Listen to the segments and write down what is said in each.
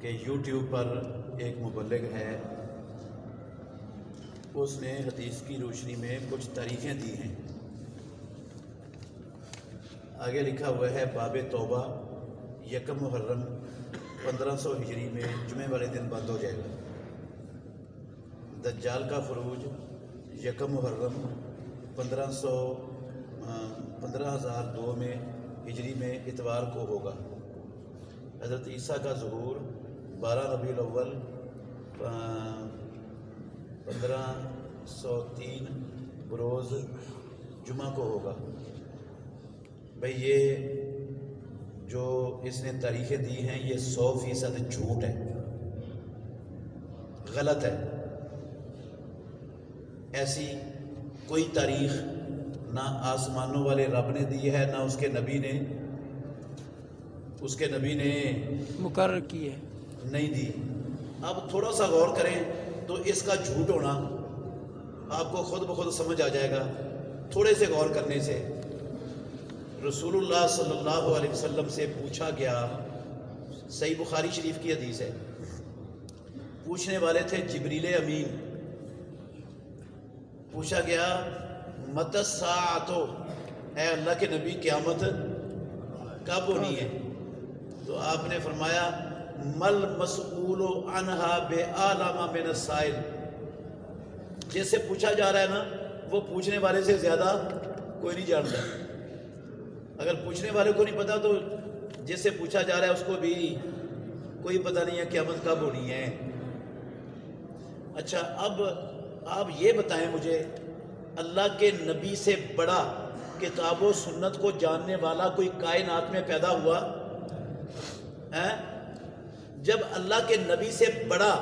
کہ یوٹیوب پر ایک مبلغ ہے، اس نے حدیث کی روشنی میں کچھ تاریخیں دی ہیں۔ آگے لکھا ہوا ہے باب توبہ یکم محرم 1500 ہجری میں جمعے والے دن بند ہو جائے گا۔ دجال کا خروج یکم محرم 15002 میں ہجری میں اتوار کو ہوگا۔ حضرت عیسیٰ کا ظہور 12 ربیع الاول 1503 بروز جمعہ کو ہوگا۔ بھئی یہ جو اس نے تاریخیں دی ہیں یہ 100% جھوٹ ہے، غلط ہے۔ ایسی کوئی تاریخ نہ آسمانوں والے رب نے دی ہے، نہ اس کے نبی نے مقرر کی ہے، نہیں دی۔ اب تھوڑا سا غور کریں تو اس کا جھوٹ ہونا آپ کو خود بخود سمجھ آ جائے گا، تھوڑے سے غور کرنے سے۔ رسول اللہ صلی اللہ علیہ وسلم سے پوچھا گیا، صحیح بخاری شریف کی حدیث ہے، پوچھنے والے تھے جبریل امین۔ پوچھا گیا متی الساعۃ، اے اللہ کے نبی قیامت کب ہونی ہے؟ تو آپ نے فرمایا مل مسئول عنہا بِأَعْلَمَ مِنَ السائل، جیسے پوچھا جا رہا ہے نا وہ پوچھنے والے سے زیادہ کوئی نہیں جانتا۔ اگر پوچھنے والے کو نہیں پتا تو جس سے پوچھا جا رہا ہے اس کو بھی کوئی پتہ نہیں ہے قیامت کب ہونی ہے۔ اچھا اب آپ یہ بتائیں مجھے، اللہ کے نبی سے بڑا کتاب و سنت کو جاننے والا کوئی کائنات میں پیدا ہوا ہے؟ جب اللہ کے نبی سے بڑا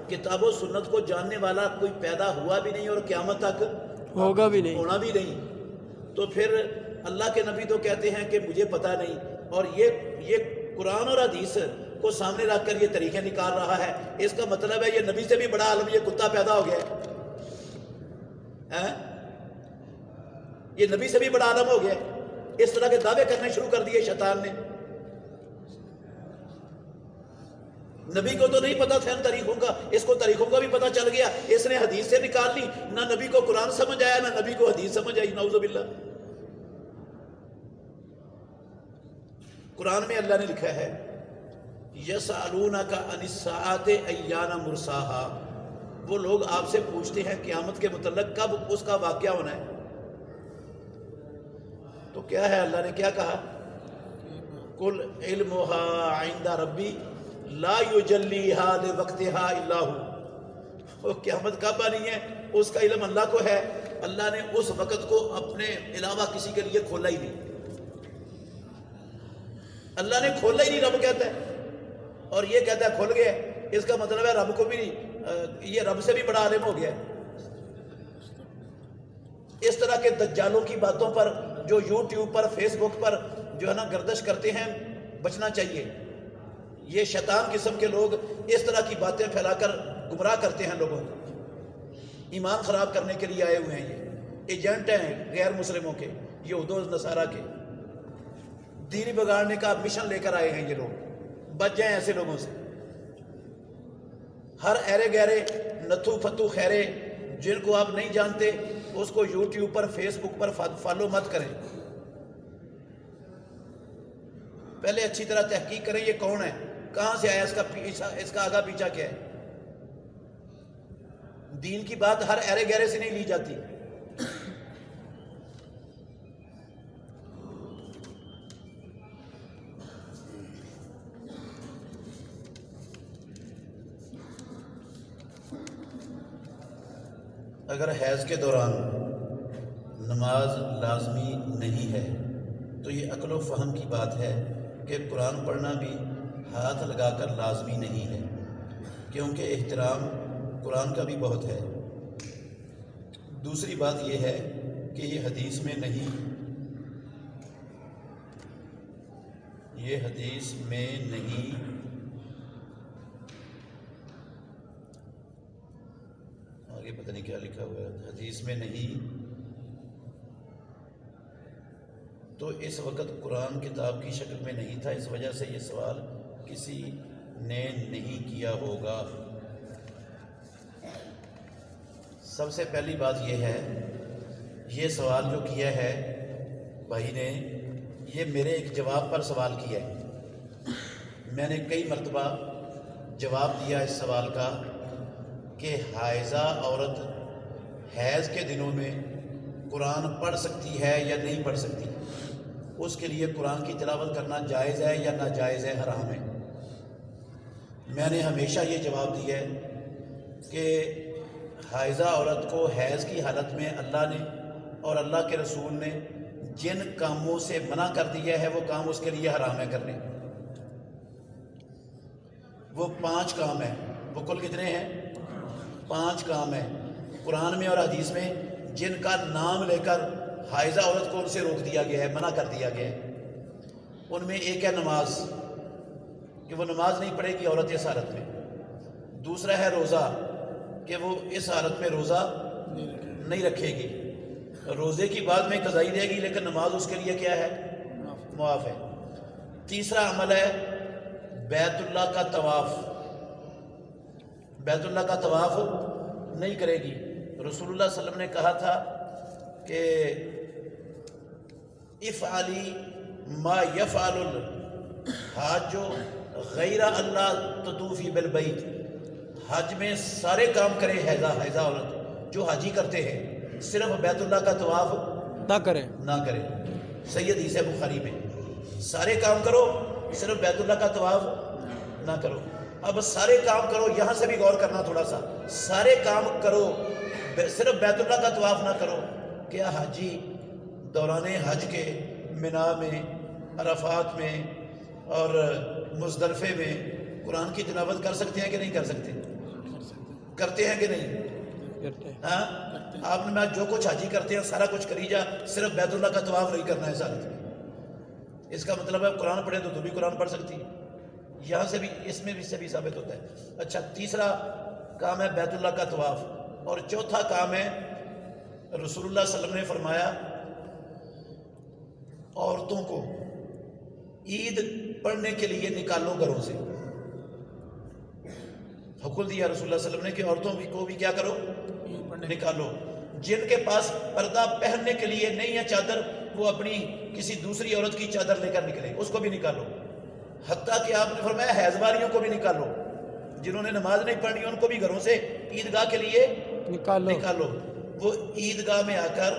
کتاب و سنت کو جاننے والا کوئی پیدا ہوا بھی نہیں اور قیامت تک ہوگا بھی نہیں، ہونا بھی نہیں، تو پھر اللہ کے نبی تو کہتے ہیں کہ مجھے پتہ نہیں، اور یہ قرآن اور حدیث کو سامنے رکھ کر یہ طریقے نکال رہا ہے۔ اس کا مطلب ہے یہ نبی سے بھی بڑا عالم، یہ کتا پیدا ہو گیا ہے، یہ نبی سے بھی بڑا عالم ہو گیا۔ اس طرح کے دعوے کرنے شروع کر دیے شیطان نے۔ نبی کو تو نہیں پتا تھا ان طریقوں کا، اس کو طریقوں کا بھی پتا چل گیا، اس نے حدیث سے نکال لی۔ نہ نبی کو قرآن سمجھ آیا، نہ نبی کو حدیث سمجھ آئی، نعوذ باللہ۔ قرآن میں اللہ نے لکھا ہے یسألونک عن الساعۃ ایان مرساہا، وہ لوگ آپ سے پوچھتے ہیں قیامت کے متعلق کب اس کا واقعہ ہونا ہے۔ تو کیا ہے، اللہ نے کیا کہا؟ قل علمھا عند ربی لا یجلیھا لوقتھا الا ھو، وہ قیامت کب آنی ہے اس کا علم اللہ کو ہے، اللہ نے اس وقت کو اپنے علاوہ کسی کے لیے کھولا ہی نہیں، اللہ نے کھولا ہی نہیں، رب کہتا ہے، اور یہ کہتا ہے کھول گیا، اس کا مطلب ہے رب کو بھی نہیں، یہ رب سے بھی بڑا عالم ہو گیا ہے۔ اس طرح کے دجالوں کی باتوں پر جو یوٹیوب پر فیس بک پر جو ہے نا گردش کرتے ہیں، بچنا چاہیے۔ یہ شیطان قسم کے لوگ اس طرح کی باتیں پھیلا کر گمراہ کرتے ہیں لوگوں کو، ایمان خراب کرنے کے لیے آئے ہوئے ہیں، یہ ایجنٹ ہیں غیر مسلموں کے، یہود و نصارہ کے، دین بگاڑنے کا مشن لے کر آئے ہیں یہ لوگ۔ بچ جائیں ایسے لوگوں سے۔ ہر ایرے گہرے نتھو فتو خیرے جن کو آپ نہیں جانتے اس کو یوٹیوب پر فیس بک پر فالو مت کریں، پہلے اچھی طرح تحقیق کریں یہ کون ہے، کہاں سے آیا، اس کا آگا پیچھا کیا ہے۔ دین کی بات ہر ایرے گہرے سے نہیں لی جاتی۔ اگر حیض کے دوران نماز لازمی نہیں ہے تو یہ عقل و فہم کی بات ہے کہ قرآن پڑھنا بھی ہاتھ لگا کر لازمی نہیں ہے، کیونکہ احترام قرآن کا بھی بہت ہے۔ دوسری بات یہ ہے کہ یہ حدیث میں نہیں، آگے پتہ نہیں کیا لکھا ہوا ہے، حدیث میں نہیں، تو اس وقت قرآن کتاب کی شکل میں نہیں تھا، اس وجہ سے یہ سوال کسی نے نہیں کیا ہوگا۔ سب سے پہلی بات یہ ہے، یہ سوال جو کیا ہے بھائی نے، یہ میرے ایک جواب پر سوال کیا ہے۔ میں نے کئی مرتبہ جواب دیا اس سوال کا کہ حائضہ عورت حیض کے دنوں میں قرآن پڑھ سکتی ہے یا نہیں پڑھ سکتی، اس کے لیے قرآن کی تلاوت کرنا جائز ہے یا ناجائز ہے، حرام ہے۔ میں نے ہمیشہ یہ جواب دیا ہے کہ حائضہ عورت کو حیض کی حالت میں اللہ نے اور اللہ کے رسول نے جن کاموں سے منع کر دیا ہے وہ کام اس کے لیے حرام ہے کرنے۔ وہ 5 کام ہیں، وہ کل کتنے ہیں؟ 5 کام ہیں قرآن میں اور حدیث میں جن کا نام لے کر حائضہ عورت کو ان سے روک دیا گیا ہے، منع کر دیا گیا ہے۔ ان میں ایک ہے نماز، کہ وہ نماز نہیں پڑھے گی عورت اس حالت میں۔ دوسرا ہے روزہ، کہ وہ اس حالت میں روزہ نہیں رکھے گی، روزے کی بعد میں قضائی دے گی لیکن نماز اس کے لیے کیا ہے؟ معاف ہے۔ تیسرا عمل ہے بیت اللہ کا طواف، بیت اللہ کا طواف نہیں کرے گی۔ رسول اللہ صلی اللہ علیہ وسلم نے کہا تھا کہ افعلی ما یفعل الحاج غیر اللہ تطوفی بالبیت، حج میں سارے کام کرے حائضہ عورت جو حاجی کرتے ہیں، صرف بیت اللہ کا طواف نہ کرے صحیح حدیث ہے بخاری میں، سارے کام کرو صرف بیت اللہ کا طواف نہ کرو۔ اب سارے کام کرو، یہاں سے بھی غور کرنا تھوڑا سا، سارے کام کرو صرف بیت اللہ کا طواف نہ کرو۔ کیا حاجی دوران حج کے منا میں، عرفات میں اور مزدلفے میں قرآن کی تلاوت کر سکتے ہیں کہ نہیں کر سکتے؟ کرتے ہیں کہ نہیں؟ ہاں، آپ نے جو کچھ حاجی کرتے ہیں سارا کچھ کری جا، صرف بیت اللہ کا طواف نہیں کرنا ہے ساتھ میں۔ اس کا مطلب ہے قرآن پڑھے تو بھی قرآن پڑھ سکتی ہے، یہاں سے بھی، اس میں بھی سے بھی ثابت ہوتا ہے۔ اچھا، تیسرا کام ہے بیت اللہ کا طواف، اور چوتھا کام ہے رسول اللہ صلی اللہ علیہ وسلم نے فرمایا عورتوں کو عید پڑھنے کے لیے نکالو گھروں سے، حکم دیا رسول اللہ صلی اللہ علیہ وسلم نے کہ عورتوں کو بھی کیا کرو؟ نکالو۔ جن کے پاس پردہ پہننے کے لیے نہیں ہے چادر، وہ اپنی کسی دوسری عورت کی چادر لے کر نکلے، اس کو بھی نکالو۔ حتیٰ کہ آپ نے فرمایا حیض والیوں کو بھی نکالو، جنہوں نے نماز نہیں پڑھنی ان کو بھی گھروں سے عیدگاہ کے لیے نکالو۔ وہ عیدگاہ میں آ کر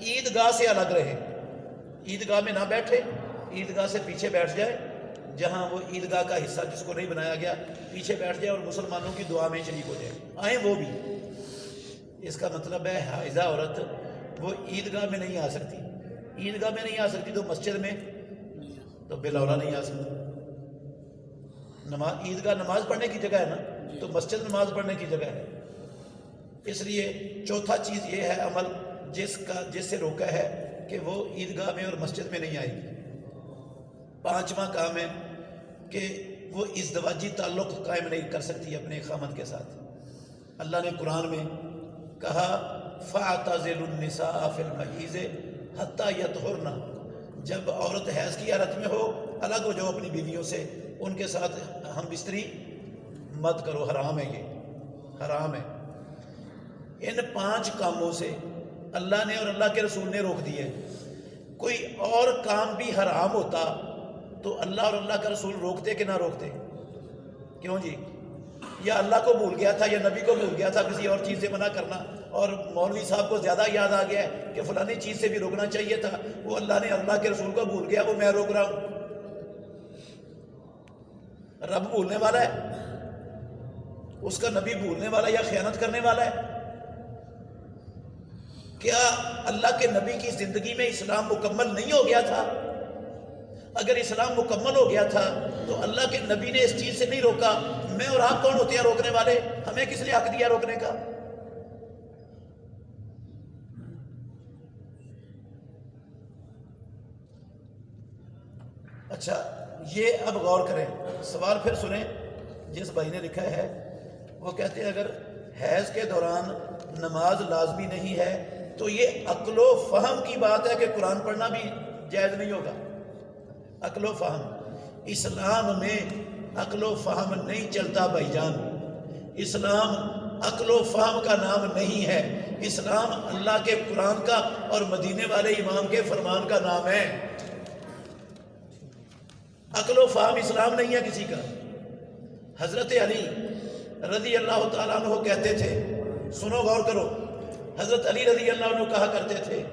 عیدگاہ سے الگ رہے، عیدگاہ میں نہ بیٹھے، عیدگاہ سے پیچھے بیٹھ جائے، جہاں وہ عیدگاہ کا حصہ جس کو نہیں بنایا گیا پیچھے بیٹھ جائے اور مسلمانوں کی دعا میں شریک ہو جائے، آئیں وہ بھی۔ اس کا مطلب ہے حائضہ عورت وہ عیدگاہ میں نہیں آ سکتی، عیدگاہ میں نہیں آ سکتی تو مسجد میں تو بالاولا نہیں آ سکتی۔ نماز، عیدگاہ نماز پڑھنے کی جگہ ہے نا، تو مسجد نماز پڑھنے کی جگہ ہے۔ اس لیے چوتھا چیز یہ ہے عمل جس سے روکا ہے کہ وہ عیدگاہ میں اور مسجد میں نہیں آئے گی۔ پانچواں کام ہے کہ وہ ازدواجی تعلق قائم نہیں کر سکتی اپنے خامد کے ساتھ۔ اللہ نے قرآن میں کہا فَاعْتَزِلُوا النِّسَاءَ فِي الْمَحِيضِ حَتَّى يَطْهُرْنَ، جب عورت حیض کی حالت میں ہو الگ ہو جاؤ اپنی بیویوں سے، ان کے ساتھ ہم بستری مت کرو، حرام ہے، یہ حرام ہے۔ ان 5 کاموں سے اللہ نے اور اللہ کے رسول نے روک دیے۔ کوئی اور کام بھی حرام ہوتا تو اللہ اور اللہ کا رسول روکتے کہ نہ روکتے؟ کیوں جی؟ یا اللہ کو بھول گیا تھا یا نبی کو بھول گیا تھا کسی اور چیز سے منع کرنا، اور مولوی صاحب کو زیادہ یاد آ گیا ہے کہ فلانی چیز سے بھی روکنا چاہیے تھا، وہ اللہ نے اللہ کے رسول کو بھول گیا، وہ میں روک رہا ہوں۔ رب بھولنے والا ہے؟ اس کا نبی بھولنے والا یا خیانت کرنے والا ہے؟ کیا اللہ کے نبی کی زندگی میں اسلام مکمل نہیں ہو گیا تھا؟ اگر اسلام مکمل ہو گیا تھا تو اللہ کے نبی نے اس چیز سے نہیں روکا، میں اور آپ کون ہوتے ہیں روکنے والے؟ ہمیں کس نے حق دیا روکنے کا؟ اچھا، یہ اب غور کریں، سوال پھر سنیں۔ جس بھائی نے لکھا ہے وہ کہتے ہیں اگر حیض کے دوران نماز لازمی نہیں ہے تو یہ عقل و فہم کی بات ہے کہ قرآن پڑھنا بھی جائز نہیں ہوگا۔ عقل و فہم، اسلام میں عقل و فہم نہیں چلتا بھائی جان. اسلام عقل و فہم کا نام نہیں ہے. اسلام اللہ کے قرآن کا اور مدینے والے امام کے فرمان کا نام ہے. عقل و فہم اسلام نہیں ہے کسی کا. حضرت علی رضی اللہ تعالیٰ عنہ کہتے تھے, سنو غور کرو, حضرت علی رضی اللہ عنہ کہا کرتے تھے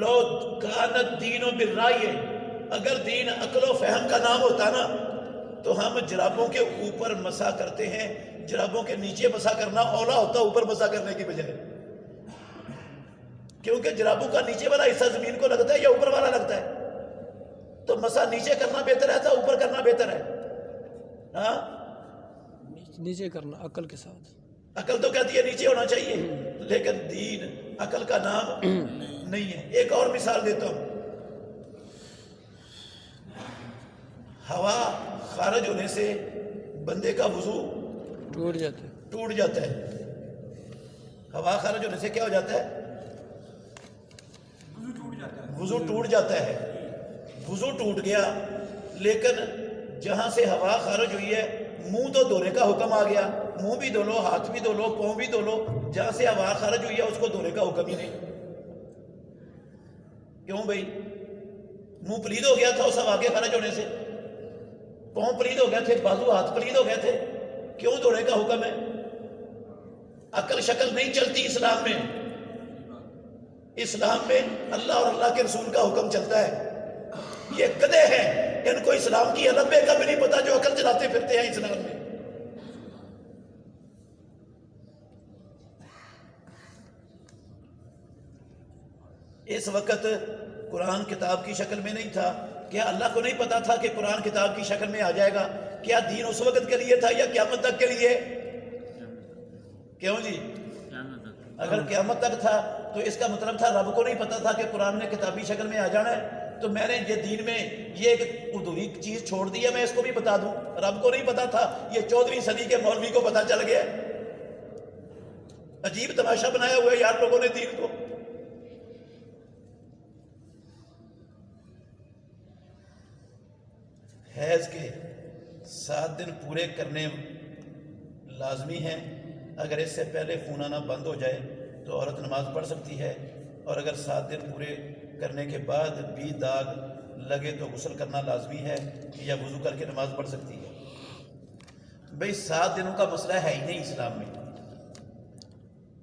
لو کانت دین بالرائے, اگر دین عقل و فہم کا نام ہوتا نا تو ہم جرابوں کے اوپر مسا کرتے ہیں, جرابوں کے نیچے مسا کرنا اولا ہوتا اوپر مسا کرنے کی بجائے, کیونکہ جرابوں کا نیچے والا حصہ زمین کو لگتا ہے یا اوپر والا لگتا ہے, تو مسا نیچے کرنا بہتر ہے یا اوپر کرنا بہتر ہے؟ ہاں نیچے کرنا عقل کے ساتھ. عقل تو کہتی ہے نیچے ہونا چاہیے, لیکن دین عقل کا نام نہیں ہے. ایک اور مثال دیتا ہوں. ہوا خارج ہونے سے بندے کا وضو ٹوٹ جاتا ہے. ہوا خارج ہونے سے کیا ہو جاتا ہے؟ وضو ٹوٹ جاتا ہے. وضو ٹوٹ گیا, لیکن جہاں سے ہوا خارج ہوئی ہے منہ تو دھونے کا حکم آ گیا, منہ بھی دھو لو, ہاتھ بھی دھو لو, پاؤں بھی دھو لو. جہاں سے ہوا خارج ہوئی ہے اس کو دھونے کا حکم ہی نہیں. کیوں بھائی؟ منہ پلید ہو گیا تھا اس ہوا کے خارج ہونے سے, پاؤں پلید ہو گئے تھے, بازو ہاتھ پلید ہو گئے تھے, کیوں دھونے کا حکم ہے؟ عقل شکل نہیں چلتی اسلام میں. اسلام میں اللہ اور اللہ کے رسول کا حکم چلتا ہے. یہ گدھے ہیں, ان کو اسلام کی الگ بے کا بھی نہیں پتا جو عقل چلاتے پھرتے ہیں اسلام میں. اس وقت قرآن کتاب کی شکل میں نہیں تھا. کیا اللہ کو نہیں پتا تھا کہ قرآن کتاب کی شکل میں آ جائے گا؟ کیا دین اس وقت کے لیے تھا یا قیامت تک کے لیے؟ کیوں جی؟ اگر قیامت تک تھا تو اس کا مطلب تھا رب کو نہیں پتا تھا کہ قرآن نے کتابی شکل میں آ جانا ہے, تو میں نے یہ دین میں یہ ایک ادھوری چیز چھوڑ دی ہے, میں اس کو بھی بتا دوں. رب کو نہیں پتا تھا, یہ 14ویں صدی کے مولوی کو پتا چل گیا. عجیب تماشا بنایا ہوا ہے یار لوگوں نے دین کو. حیض کے 7 دن پورے کرنے لازمی ہیں. اگر اس سے پہلے خون آنا بند ہو جائے تو عورت نماز پڑھ سکتی ہے, اور اگر 7 دن پورے کرنے کے بعد بھی داغ لگے تو غسل کرنا لازمی ہے یا وضو کر کے نماز پڑھ سکتی ہے. بھئی 7 دنوں کا مسئلہ ہے ہی نہیں اسلام میں.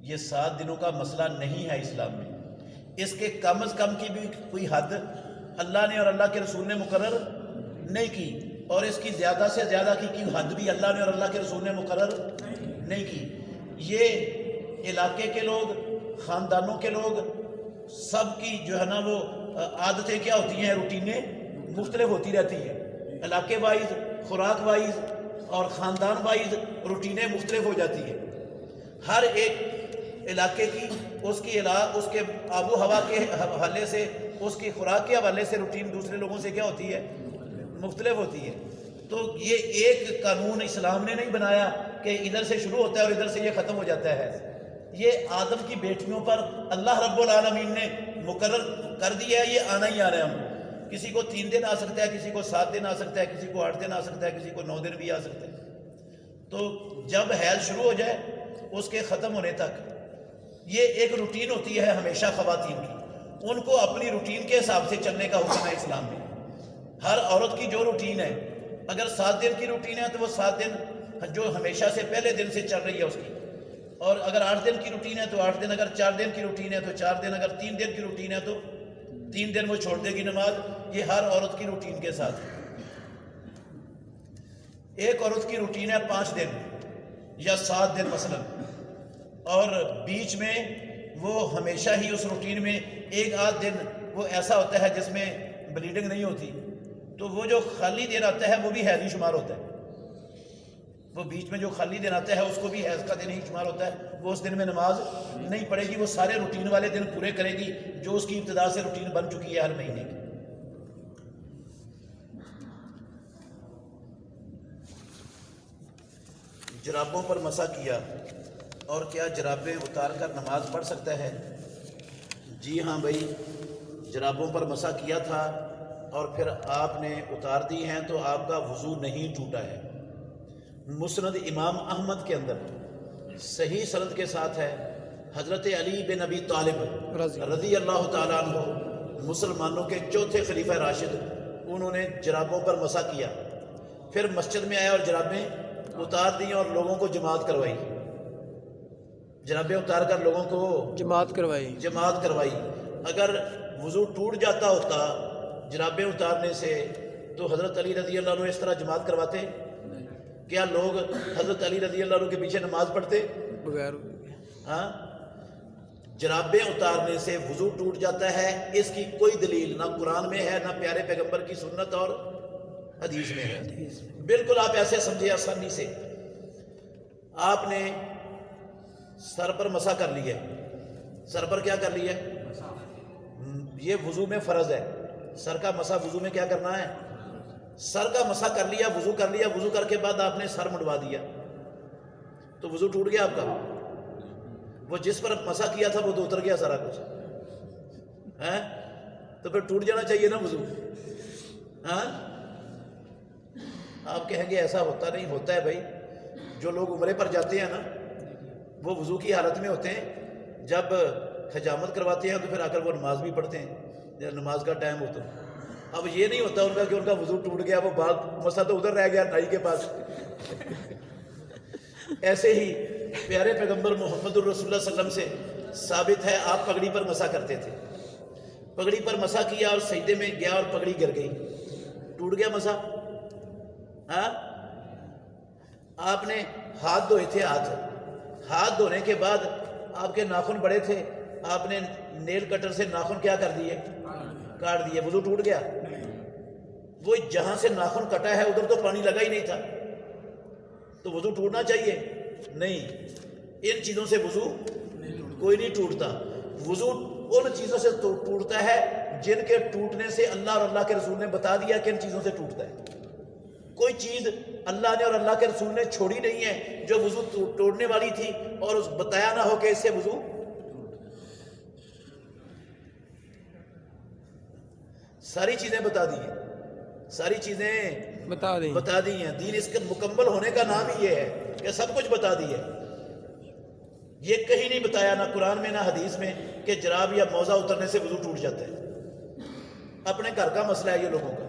یہ 7 دنوں کا مسئلہ نہیں ہے اسلام میں. اس کے کم از کم کی بھی کوئی حد اللہ نے اور اللہ کے رسول نے مقرر نہیں کی, اور اس کی زیادہ سے زیادہ کی حد بھی اللہ نے اور اللہ کے رسول نے مقرر نہیں کی. یہ علاقے کے لوگ, خاندانوں کے لوگ, سب کی جو ہے نا وہ عادتیں کیا ہوتی ہیں, روٹینیں مختلف ہوتی رہتی ہیں. علاقے وائز, خوراک وائز اور خاندان وائز روٹینیں مختلف ہو جاتی ہیں. ہر ایک علاقے کی اس کے آب و ہوا کے حوالے سے, اس کی خوراک کے حوالے سے روٹین دوسرے لوگوں سے کیا ہوتی ہے, مختلف ہوتی ہے. تو یہ ایک قانون اسلام نے نہیں بنایا کہ ادھر سے شروع ہوتا ہے اور ادھر سے یہ ختم ہو جاتا ہے. یہ آدم کی بیٹیوں پر اللہ رب العالمین نے مقرر کر دیا ہے, یہ آنا ہی آ رہا ہے. ہم کسی کو 3 دن آ سکتا ہے, کسی کو 7 دن آ سکتا ہے, کسی کو 8 دن آ سکتا ہے, کسی کو 9 دن بھی آ سکتا ہے. تو جب حیض شروع ہو جائے اس کے ختم ہونے تک یہ ایک روٹین ہوتی ہے ہمیشہ خواتین کی. ان کو اپنی روٹین کے حساب سے چلنے کا حکم ہے اسلام میں. ہر عورت کی جو روٹین ہے, اگر 7 دن کی روٹین ہے تو وہ 7 دن جو ہمیشہ سے پہلے دن سے چل رہی ہے اس کی, اور اگر 8 دن کی روٹین ہے تو 8 دن, اگر 4 دن کی روٹین ہے تو 4 دن, اگر 3 دن کی روٹین ہے تو 3 دن وہ چھوڑ دے گی نماز. یہ ہر عورت کی روٹین کے ساتھ. ایک عورت کی روٹین ہے 5 دن یا 7 دن مثلا, اور بیچ میں وہ ہمیشہ ہی اس روٹین میں 1-8 دن وہ ایسا ہوتا ہے جس میں بلیڈنگ نہیں ہوتی, تو وہ جو خالی دن آتا ہے وہ بھی حیض ہی شمار ہوتا ہے. وہ بیچ میں جو خالی دن آتا ہے اس کو بھی حیض کا دن ہی شمار ہوتا ہے. وہ اس دن میں نماز نہیں پڑھے گی, وہ سارے روٹین والے دن پورے کرے گی جو اس کی ابتدا سے روٹین بن چکی ہے ہر مہینے کی. جرابوں پر مسح کیا, اور کیا جرابیں اتار کر نماز پڑھ سکتا ہے؟ جی ہاں بھائی, جرابوں پر مسح کیا تھا اور پھر آپ نے اتار دی ہیں تو آپ کا وضو نہیں ٹوٹا ہے. مسند امام احمد کے اندر صحیح سند کے ساتھ ہے، حضرت علی بن ابی طالب رضی اللہ تعالیٰ عنہ مسلمانوں کے چوتھے خلیفہ راشد، انہوں نے جرابوں پر مسح کیا، پھر مسجد میں آیا اور جرابیں اتار دیں اور لوگوں کو جماعت کروائی، جرابیں اتار کر لوگوں کو جماعت کروائی۔ اگر وضو ٹوٹ جاتا ہوتا جرابیں اتارنے سے تو حضرت علی رضی اللہ عنہ اس طرح جماعت کرواتے؟ کیا لوگ حضرت علی رضی اللہ عنہ کے پیچھے نماز پڑھتے؟ بغیر ہاں، جرابیں اتارنے سے وضو ٹوٹ جاتا ہے، اس کی کوئی دلیل نہ قرآن میں ہے، نہ پیارے پیغمبر کی سنت اور حدیث میں ہے۔ بالکل آپ ایسے سمجھے آسانی سے، آپ نے سر پر مسح کر لیا، سر پر کیا کر لیا؟ یہ وضو میں فرض ہے، سر کا مسح وضو میں کیا کرنا ہے؟ سر کا مسح کر لیا، وضو کر لیا، وضو کر کے بعد آپ نے سر مڈوا دیا تو وضو ٹوٹ گیا آپ کا؟ وہ جس پر مسح کیا تھا وہ تو اتر گیا سارا کچھ، ہیں؟ تو پھر ٹوٹ جانا چاہیے نا وضو، ہاں؟ آپ کہیں گے ایسا ہوتا نہیں، ہوتا ہے بھائی۔ جو لوگ عمرے پر جاتے ہیں نا، وہ وضو کی حالت میں ہوتے ہیں، جب حجامت کرواتے ہیں تو پھر آ کر وہ نماز بھی پڑھتے ہیں جب نماز کا ٹائم ہوتا ہے۔ اب یہ نہیں ہوتا ان کا کہ ان کا وضو ٹوٹ گیا، وہ بال مسا تو ادھر رہ گیا نائی کے پاس۔ ایسے ہی پیارے پیغمبر محمد الرسول اللہ صلی اللہ علیہ وسلم سے ثابت ہے، آپ پگڑی پر مسا کرتے تھے، پگڑی پر مسا کیا اور سجدے میں گیا اور پگڑی گر گئی، ٹوٹ گیا مسا؟ ہاں؟ آپ نے ہاتھ دھوئے تھے، ہاتھ دھونے کے بعد آپ کے ناخن بڑے تھے، آپ نے نیل کٹر سے ناخن کیا کر دیے؟ کاٹ دیے، وضو ٹوٹ گیا؟ وہ جہاں سے ناخن کٹا ہے ادھر تو پانی لگا ہی نہیں تھا، تو وضو ٹوٹنا چاہیے؟ نہیں، ان چیزوں سے وضو کوئی نہیں ٹوٹتا۔ وضو ان چیزوں سے ٹوٹتا ہے جن کے ٹوٹنے سے اللہ اور اللہ کے رسول نے بتا دیا کہ ان چیزوں سے ٹوٹتا ہے۔ کوئی چیز اللہ نے اور اللہ کے رسول نے چھوڑی نہیں ہے جو وضو توڑنے والی تھی اور اس بتایا نہ ہو کہ اس سے وضو۔ ساری چیزیں بتا دی ہیں، ساری چیزیں بتا دی ہیں۔ دین اس کے مکمل ہونے کا نام ہی یہ ہے کہ سب کچھ بتا دی ہے۔ یہ کہیں نہیں بتایا، نہ قرآن میں نہ حدیث میں، کہ جراب یا موزہ اترنے سے وضو ٹوٹ جاتا ہے۔ اپنے گھر کا مسئلہ ہے یہ لوگوں کا۔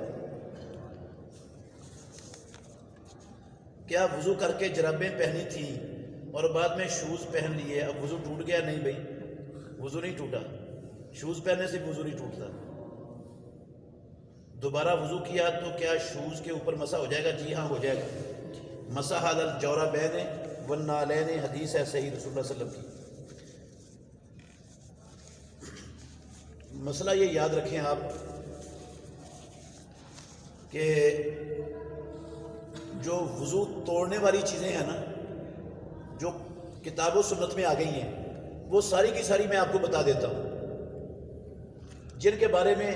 کیا وضو کر کے جرابیں پہنی تھیں اور بعد میں شوز پہن لیے، اب وضو ٹوٹ گیا؟ نہیں بھائی، وضو نہیں ٹوٹا، شوز پہننے سے وضو نہیں ٹوٹتا۔ دوبارہ وضو کیا تو کیا شوز کے اوپر مسح ہو جائے گا؟ جی ہاں ہو جائے گا۔ مسح علی الجوربین والنعلین، حدیث ہے صحیح رسول اللہ صلی اللہ علیہ وسلم کی۔ مسئلہ یہ یاد رکھیں آپ کہ جو وضو توڑنے والی چیزیں ہیں نا، جو کتاب و سنت میں آ گئی ہیں، وہ ساری کی ساری میں آپ کو بتا دیتا ہوں، جن کے بارے میں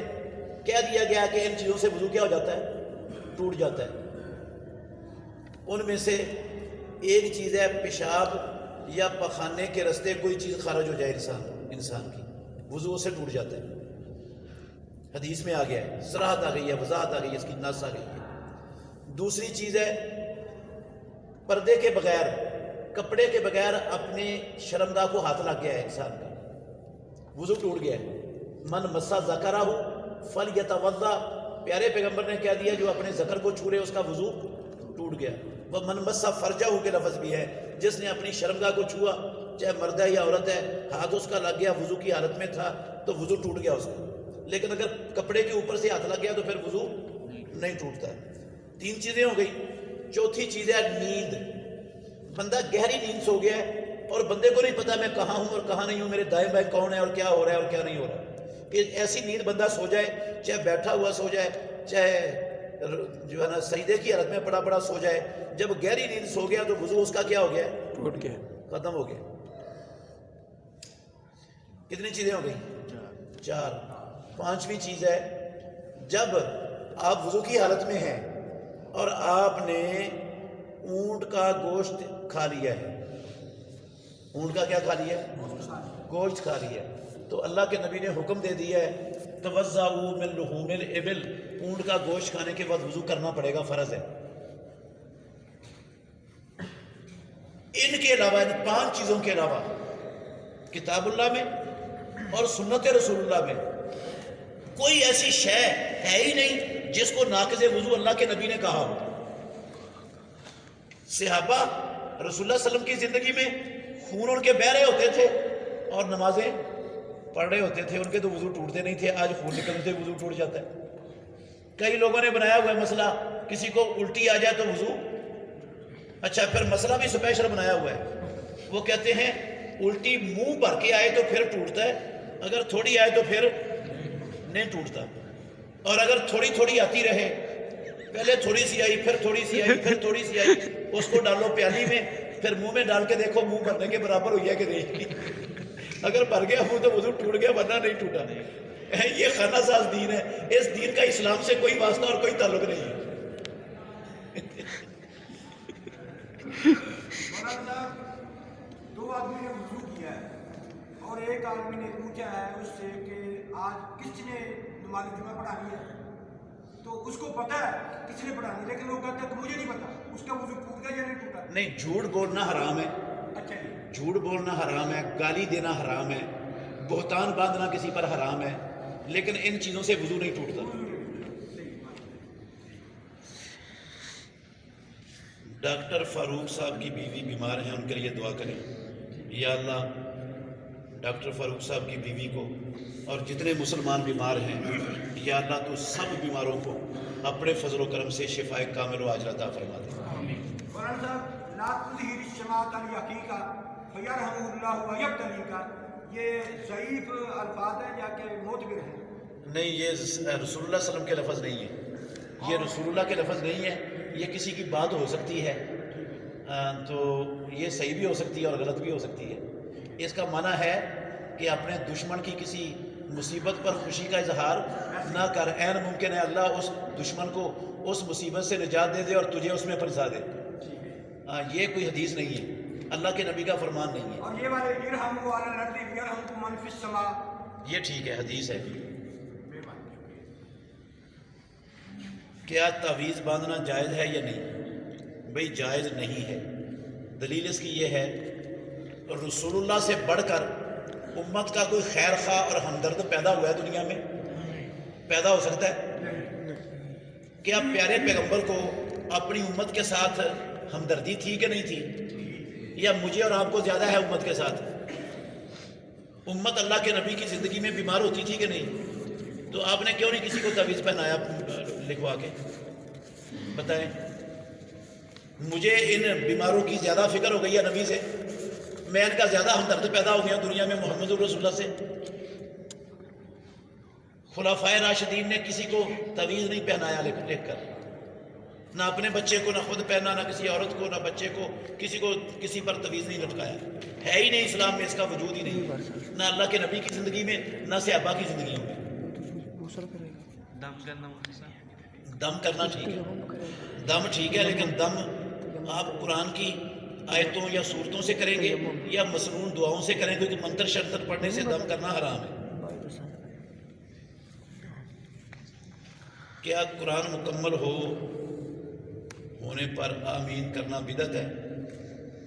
کہہ دیا گیا کہ ان چیزوں سے وضو کیا ہو جاتا ہے؟ ٹوٹ جاتا ہے۔ ان میں سے ایک چیز ہے پیشاب یا پخانے کے رستے کوئی چیز خارج ہو جائے انسان کی، وضو سے ٹوٹ جاتا ہے۔ حدیث میں آ گیا ہے، صراحت آ گئی ہے، وضاحت آ گئی ہے، اس کی نص آ گئی ہے۔ دوسری چیز ہے پردے کے بغیر، کپڑے کے بغیر اپنے شرمگاہ کو ہاتھ لگ گیا ہے انسان کا، وضو ٹوٹ گیا ہے۔ من مسا ذکرہ فلیتوضا، پیارے پیغمبر نے کہہ دیا جو اپنے ذکر کو چھو لے اس کا وضو ٹوٹ گیا۔ وہ من مسا فرجہ کے لفظ بھی ہے، جس نے اپنی شرمگاہ کو چھوا، چاہے مرد ہے یا عورت ہے، ہاتھ اس کا لگ گیا، وضو کی حالت میں تھا تو وضو ٹوٹ گیا اس کا۔ لیکن اگر کپڑے کے اوپر سے ہاتھ لگ گیا تو پھر وضو نہیں ٹوٹتا ہے۔ تین چیزیں ہو گئی۔ چوتھی چیز ہے نیند۔ بندہ گہری نیند سو گیا ہے اور بندے کو نہیں پتا میں کہاں ہوں اور کہاں نہیں ہوں، میرے دائیں بائیں کون ہے اور کیا ہو رہا ہے اور کیا نہیں ہو رہا ہے۔ کہ ایسی نیند بندہ سو جائے، چاہے بیٹھا ہوا سو جائے، چاہے جو ہے نا سجدے کی حالت میں پڑا پڑا سو جائے، جب گہری نیند سو گیا تو وضو اس کا کیا ہو گیا؟ ٹوٹ گیا، ختم ہو گیا۔ کتنی چیزیں ہو گئی؟ چار۔ پانچویں چیز ہے جب آپ وضو کی حالت میں ہیں اور آپ نے اونٹ کا گوشت کھا لیا ہے، اونٹ کا کیا کھا لیا ہے؟ گوشت کھا لیا ہے، تو اللہ کے نبی نے حکم دے دیا ہے توضؤوا من لحوم الابل، اونٹ کا گوشت کھانے کے بعد وضو کرنا پڑے گا، فرض ہے۔ ان کے علاوہ، ان 5 چیزوں کے علاوہ کتاب اللہ میں اور سنت رسول اللہ میں کوئی ایسی شے ہے ہی نہیں جس کو ناقض وضو اللہ کے نبی نے کہا ہو۔ صحابہ رسول اللہ صلی اللہ علیہ وسلم کی زندگی میں خون ان کے بہ رہے ہوتے تھے اور نمازیں پڑھ رہے ہوتے تھے، ان کے تو وضو ٹوٹتے نہیں تھے، آج خون نکلتے وضو ٹوٹ جاتا ہے۔ کئی لوگوں نے بنایا ہوا ہے مسئلہ، کسی کو الٹی آ جائے تو وضو، اچھا پھر مسئلہ بھی اسپیشل بنایا ہوا ہے، وہ کہتے ہیں الٹی منہ بھر کے آئے تو پھر ٹوٹتا ہے، اگر تھوڑی آئے تو پھر نہیں ٹوٹتا، اور اگر تھوڑی تھوڑی آتی رہے، پہلے تھوڑی سی آئی، پھر تھوڑی سی آئی، پھر تھوڑی سی آئی، اس کو ڈالو پیالی میں، پھر منہ میں ڈال کے دیکھو منہ بھرنے کے برابر ہوئی ہے کہ نہیں، اگر بھر گیا منہ تو وضو ٹوٹ گیا، ورنہ نہیں ٹوٹا۔ یہ خانہ ساز دین ہے، اس دین کا اسلام سے کوئی واسطہ اور کوئی تعلق نہیں ہے۔ مولانا صاحب، 2 آدمی نے وضو کیا ہے اور ایک آدمی نے پوچھا ہے اس سے کہ آج کس نے نماز جمعہ پڑھانی ہے، تو اس کو پتا ہے کس نے پڑھانی، لیکن وہ کہتا ہے کہ مجھے نہیں پتا اس کا وضو ٹوٹ گیا یا نہیں ٹوٹا۔ نہیں، جھوٹ بولنا حرام ہے، اچھا جی، جھوٹ بولنا حرام ہے، گالی دینا حرام ہے، بہتان باندھنا کسی پر حرام ہے، لیکن ان چیزوں سے وضو نہیں ٹوٹتا۔ ڈاکٹر فاروق صاحب کی بیوی بیمار ہیں، ان کے لیے دعا کریں۔ یا اللہ ڈاکٹر فاروق صاحب کی بیوی کو اور جتنے مسلمان بیمار ہیں، یا اللہ تو سب بیماروں کو اپنے فضل و کرم سے شفائے کامل و عاجلہ عطا فرما دے۔ مولانا صاحب، لا تظہر الشماعۃ الحقیقہ فیرحم اللہ ویبتلیکا، یہ ضعیف الفاظ ہیں یا کہ معتبر ہیں؟ نہیں، یہ رسول اللہ صلی اللہ علیہ وسلم کے لفظ نہیں ہے، یہ رسول اللہ کے لفظ نہیں ہے، یہ کسی کی بات ہو سکتی ہے، تو یہ صحیح بھی ہو سکتی ہے اور غلط بھی ہو سکتی ہے۔ اس کا معنی ہے کہ اپنے دشمن کی کسی مصیبت پر خوشی کا اظہار نہ کر، عین ممکن ہے اللہ اس دشمن کو اس مصیبت سے نجات دے دے اور تجھے اس میں پھنسا دے۔ یہ کوئی حدیث نہیں ہے، اللہ کے نبی کا فرمان نہیں ہے۔ اور یہ والے ارحموا علی الارض یرحمکم من فی السماء، یہ ٹھیک ہے، حدیث ہے۔ کیا تعویذ باندھنا جائز ہے یا نہیں؟ بھئی جائز نہیں ہے۔ دلیل اس کی یہ ہے، رسول اللہ سے بڑھ کر امت کا کوئی خیر خواہ اور ہمدرد پیدا ہوا ہے دنیا میں؟ پیدا ہو سکتا ہے؟ کیا پیارے پیغمبر کو اپنی امت کے ساتھ ہمدردی تھی کہ نہیں تھی؟ یا مجھے اور آپ کو زیادہ ہے امت کے ساتھ؟ امت اللہ کے نبی کی زندگی میں بیمار ہوتی تھی کہ نہیں؟ تو آپ نے کیوں نہیں کسی کو تعویذ پہنایا لکھوا کے؟ بتائیں، مجھے ان بیماروں کی زیادہ فکر ہو گئی ہے نبی سے، میں ان کا زیادہ ہمدرد پیدا ہو گیا دنیا میں محمد رسول اللہ سے۔ خلفائے راشدین نے کسی کو تعویذ نہیں پہنایا لکھ کر، نہ اپنے بچے کو، نہ خود پہنا، نہ کسی عورت کو، نہ بچے کو، کسی کو کسی پر تعویذ نہیں لٹکایا، ہے ہی نہیں اسلام میں، اس کا وجود ہی نہیں، نہ اللہ کے نبی کی زندگی میں، نہ صحابہ کی زندگیوں میں۔ دم کرنا ٹھیک ہے، دم ٹھیک ہے، لیکن دم آپ قرآن کی آیتوں یا صورتوں سے کریں گے یا مسنون دعاؤں سے کریں گے، کیونکہ منتر شرطر پڑھنے سے دم کرنا حرام ہے۔ کیا قرآن مکمل ہونے پر آمین کرنا بدعت ہے؟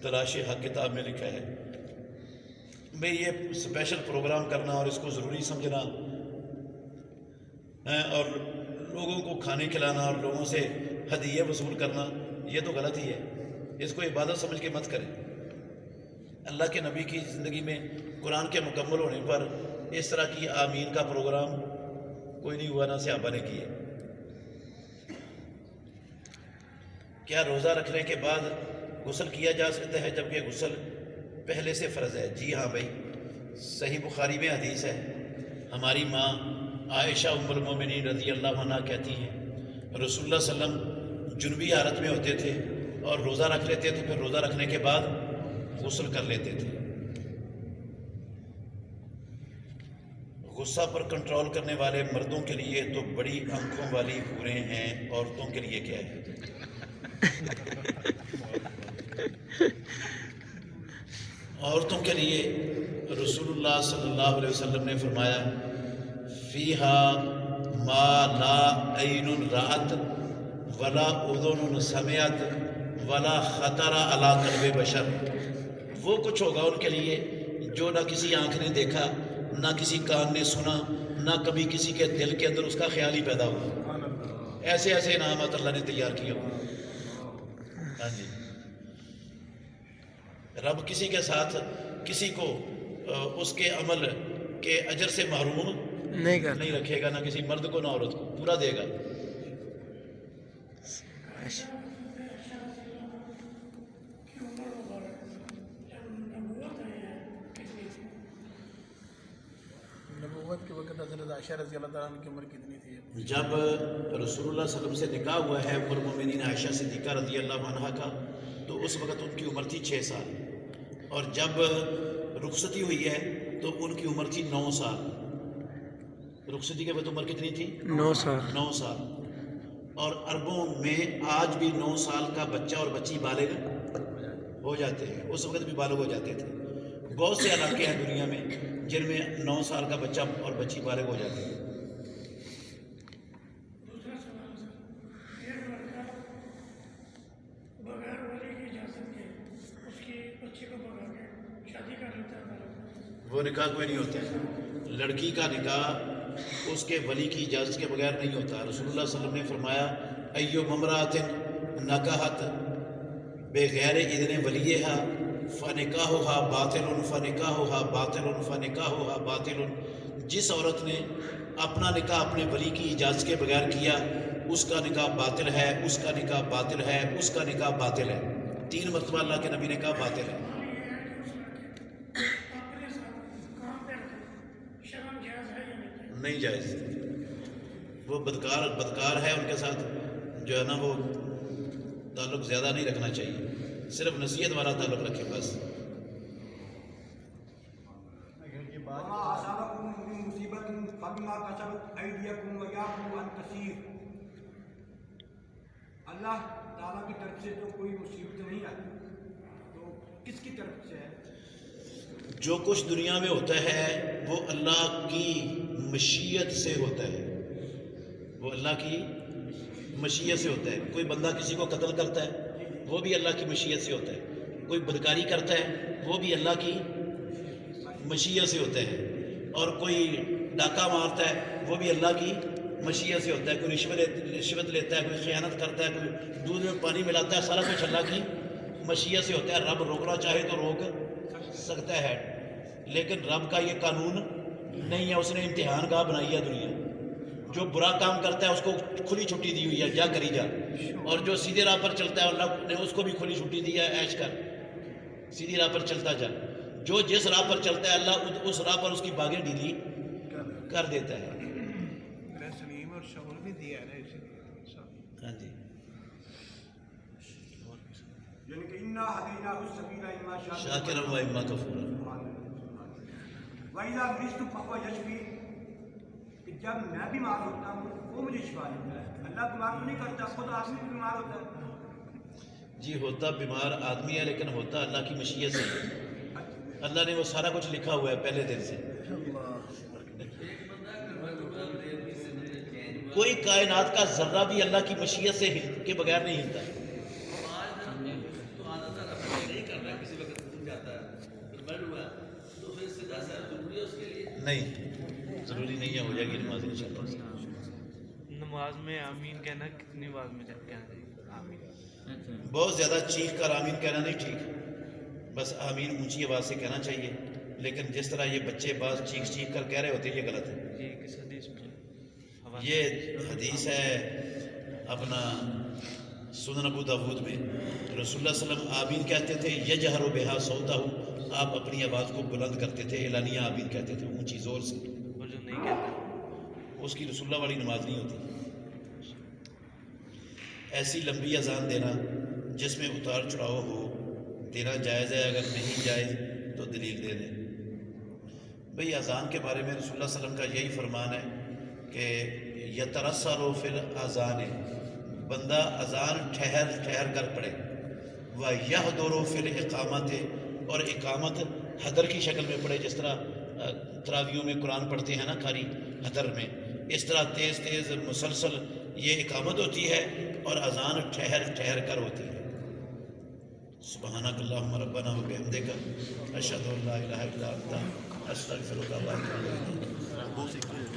تلاش حق کتاب میں لکھا ہے۔ بھئی یہ اسپیشل پروگرام کرنا اور اس کو ضروری سمجھنا اور لوگوں کو کھانے کھلانا اور لوگوں سے ہدیے وصول کرنا، یہ تو غلط ہی ہے، اس کو عبادت سمجھ کے مت کریں۔ اللہ کے نبی کی زندگی میں قرآن کے مکمل ہونے پر اس طرح کی آمین کا پروگرام کوئی نہیں ہوا، نہ صحابہ نے کیے۔ کیا روزہ رکھنے کے بعد غسل کیا جا سکتا ہے جبکہ غسل پہلے سے فرض ہے؟ جی ہاں بھائی، صحیح بخاری میں حدیث ہے، ہماری ماں عائشہ ام المومنین رضی اللہ عنہ کہتی ہیں رسول اللہ صلی اللہ علیہ وسلم جنبی حالت میں ہوتے تھے اور روزہ رکھ لیتے تھے، پھر روزہ رکھنے کے بعد غسل کر لیتے تھے۔ غصہ پر کنٹرول کرنے والے مردوں کے لیے تو بڑی آنکھوں والی حوریں ہیں، عورتوں کے لیے کیا ہے؟ عورتوں کے لیے رسول اللہ صلی اللہ علیہ وسلم نے فرمایا فیہا ما لا عین رأت ولا اذن سمعت ولا خطر علی قلب بشر، وہ کچھ ہوگا ان کے لیے جو نہ کسی آنکھ نے دیکھا، نہ کسی کان نے سنا، نہ کبھی کسی کے دل کے اندر اس کا خیال ہی پیدا ہوا۔ ایسے ایسے انعامات اللہ نے تیار کیے ہوئے۔ ہاں جی، رب کسی کے ساتھ کسی کو اس کے عمل کے اجر سے محروم نہیں رکھے گا، نہ کسی مرد کو نہ عورت کو، پورا دے گا۔ نبوت کے وقت حضرت عائشہ رضی اللہ تعالیٰ عنہ کی عمر کتنی تھی؟ جب رسول اللہ صلی اللہ علیہ وسلم سے نکاح ہوا ہے ام المؤمنین عائشہ صدیقہ رضی اللہ عنہا کا، تو اس وقت ان کی عمر تھی 6 سال، اور جب رخصتی ہوئی ہے تو ان کی عمر تھی 9 سال۔ رخصتی کے وقت عمر کتنی تھی؟ 9 سال۔ 9 سال۔ اور عربوں میں آج بھی 9 سال کا بچہ اور بچی بالغ ہو جاتے ہیں، اس وقت بھی بالغ ہو جاتے تھے۔ بہت سے علاقے ہیں دنیا میں جن میں 9 سال کا بچہ اور بچی بالغ ہو جاتے ہیں۔ وہ نکاح کوئی نہیں ہوتا ہے، لڑکی کا نکاح اس کے ولی کی اجازت کے بغیر نہیں ہوتا۔ رسول اللہ صلی اللہ علیہ وسلم نے فرمایا ایو ممرات نکاحت بغیر اذن ولیہا فنکاحھا باطل فنکاحھا باطل فنکاحھا باطل، جس عورت نے اپنا نکاح اپنے ولی کی اجازت کے بغیر کیا اس کا نکاح باطل ہے، اس کا نکاح باطل ہے، اس کا نکاح باطل ہے۔ 3 مرتبہ اللہ کے نبی نے کہا باطل ہے۔ نہیں جائز، وہ بدکار ہے، ان کے ساتھ جو ہے نا وہ تعلق زیادہ نہیں رکھنا چاہیے، صرف نصیحت والا تعلق رکھے بس۔ وما أصابكم من مصيبة فبما كسبت أيديكم ويعفو عن كثير۔ اللہ تعالیٰ کی طرف سے تو کوئی مصیبت نہیں آتی، تو کس کی طرف سے ہے؟ جو کچھ دنیا میں ہوتا ہے وہ اللہ کی مشیت سے ہوتا ہے، وہ اللہ کی مشیت سے ہوتا ہے۔ کوئی بندہ کسی کو قتل کرتا ہے وہ بھی اللہ کی مشیت سے ہوتا ہے، کوئی بدکاری کرتا ہے وہ بھی اللہ کی مشیت سے ہوتا ہے، اور کوئی ڈاکہ مارتا ہے وہ بھی اللہ کی مشیت سے ہوتا ہے، کوئی رشوت لیتا ہے، کوئی خیانت کرتا ہے، کوئی دودھ میں پانی ملاتا ہے، سارا کچھ اللہ کی مشیت سے ہوتا ہے۔ رب روکنا چاہے تو روک سکتا ہے، لیکن رب کا یہ قانون نہیں ہے، اس نے امتحان گاہ بنائی ہے دنیا۔ جو برا کام کرتا ہے اس کو کھلی چھٹی دی ہوئی ہے، جا کری جا، اور جو سیدھے راہ پر چلتا ہے اللہ نے اس کو بھی کھلی چھٹی دی ہے، عیش کر، سیدھی راہ پر چلتا جا۔ جو جس راہ پر چلتا ہے اللہ اس راہ پر اس کی باغیں ڈھیلی کر دیتا ہے۔ سلیم اور شعور بھی دیا ہے نا اسی لیے۔ ہاں جی، یعنی کہ انا ہدیناہ السبیل اما شاکرا و اما کفورا۔ وَإِذَا مِرِضْتُ فَهُوَ يَشْفِينِ، کہ جب میں بیمار ہوتا ہوں وہ مجھے شفا دیتا ہے۔ اللہ بیمار تو نہیں کرتا، خود آدمی بھی بیمار ہوتا ہے۔ جی ہوتا بیمار آدمی ہے لیکن ہوتا اللہ کی مشیت سے ہے۔ اللہ نے وہ سارا کچھ لکھا ہوا ہے پہلے دن سے۔ کوئی کائنات کا ذرہ بھی اللہ کی مشیت سے کے بغیر نہیں ہلتا۔ نہیں، ضروری نہیں ہے، ہو جائے گی نماز انشاءاللہ۔ نماز میں آمین کہنا کتنی بار میں جب کہنا چاہیے آمین؟ بہت زیادہ چیخ کر آمین کہنا نہیں ٹھیک، بس آمین اونچی آواز سے کہنا چاہیے، لیکن جس طرح یہ بچے بعض چیخ چیخ کر کہہ رہے ہوتے ہیں یہ غلط ہے۔ یہ کس حدیث میں؟ یہ حدیث ہے اپنا سنن ابو داود میں، رسول اللہ صلی اللہ علیہ وسلم آمین کہتے تھے، یجہر بہا صوتہ، آپ اپنی آواز کو بلند کرتے تھے، اعلانیہ آمین کہتے تھے اونچی زور سے۔ اور جو نہیں کہتا اس کی رسول اللہ والی نماز نہیں ہوتی۔ ایسی لمبی اذان دینا جس میں اتار چڑھاؤ ہو دینا جائز ہے، اگر نہیں جائز تو دلیل دے دیں۔ بھئی اذان کے بارے میں رسول اللہ صلی اللہ علیہ وسلم کا یہی فرمان ہے کہ یترسل فی الاذان، بندہ اذان ٹھہر ٹھہر کر پڑھے، وَيَحْضُرُ فِي الْإِقَامَةِ، اور اقامت حضر کی شکل میں پڑھے، جس طرح تراویوں میں قرآن پڑھتے ہیں نا قاری حضر میں، اس طرح تیز تیز مسلسل یہ اقامت ہوتی ہے اور اذان ٹھہر ٹھہر کر ہوتی ہے۔ سبحانک اللہم ربنا و بحمدک اشہد ان لا الہ الا انت استغفرک و اتوب الیک.